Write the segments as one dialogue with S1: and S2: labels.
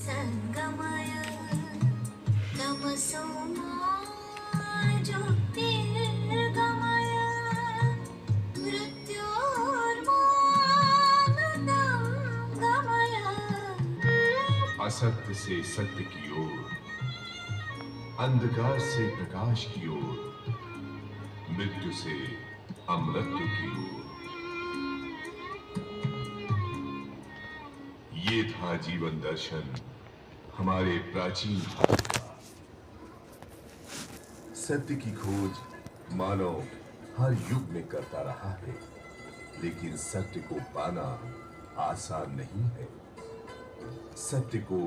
S1: संगमय तमसो मा ज्योतिर्गमय मृत्योर्मामृतं गमय।
S2: असत्य से सत्य की ओर, अंधकार से प्रकाश की ओर, मृत्यु से अमृत्यु की ओर। ये था जीवन दर्शन हमारे प्राचीन भारत का। सत्य की खोज मानव हर युग में करता रहा है, लेकिन सत्य को पाना आसान नहीं है। सत्य को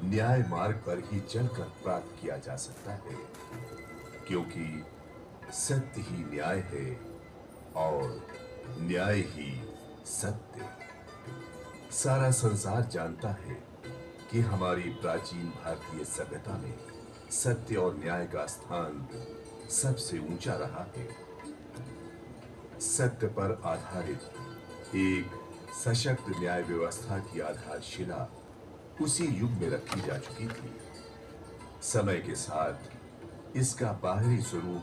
S2: न्याय मार्ग पर ही चलकर प्राप्त किया जा सकता है, क्योंकि सत्य ही न्याय है और न्याय ही सत्य। सारा संसार जानता है कि हमारी प्राचीन भारतीय सभ्यता में सत्य और न्याय का स्थान सबसे ऊंचा रहा है। सत्य पर आधारित एक सशक्त न्याय व्यवस्था की आधारशिला उसी युग में रखी जा चुकी थी। समय के साथ इसका बाहरी स्वरूप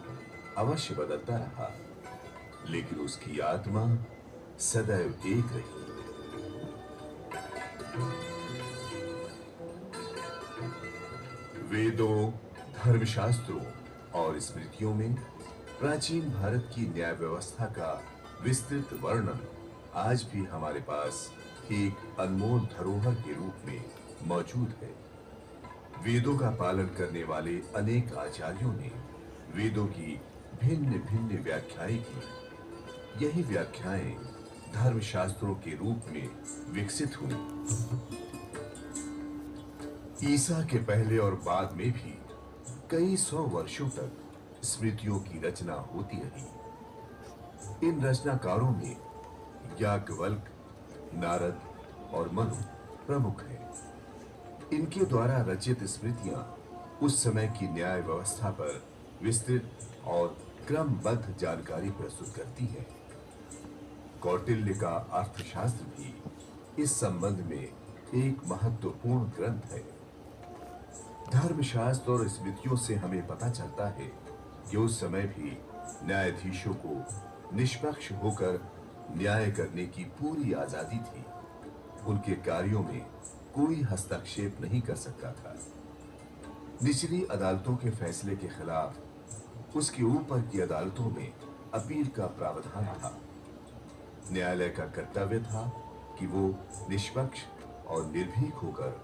S2: अवश्य बदलता रहा, लेकिन उसकी आत्मा सदैव एक रही। वेदों, धर्मशास्त्रों और स्मृतियों में प्राचीन भारत की न्याय व्यवस्था का विस्तृत वर्णन आज भी हमारे पास एक अनमोल धरोहर के रूप में मौजूद है। वेदों का पालन करने वाले अनेक आचार्यों ने वेदों की भिन्न भिन्न व्याख्याएं की। यही व्याख्याएं धर्मशास्त्रों के रूप में विकसित हुई। ईसा के पहले और बाद में भी कई सौ वर्षों तक स्मृतियों की रचना होती रही। इन रचनाकारों में याज्ञवल्क्य, नारद और मनु प्रमुख हैं। इनके द्वारा रचित स्मृतियां उस समय की न्याय व्यवस्था पर विस्तृत और क्रमबद्ध जानकारी प्रस्तुत करती है। कौटिल्य का अर्थशास्त्र भी इस संबंध में एक महत्वपूर्ण ग्रंथ है। धर्मशास्त्र और स्मृतियों से हमें पता चलता है कि उस समय भी न्यायाधीशों को निष्पक्ष होकर न्याय करने की पूरी आजादी थी। उनके कार्यों में कोई हस्तक्षेप नहीं कर सकता था। निचली अदालतों के फैसले के खिलाफ उसके ऊपर की अदालतों में अपील का प्रावधान था। न्यायालय का कर्तव्य था कि वो निष्पक्ष और निर्भीक होकर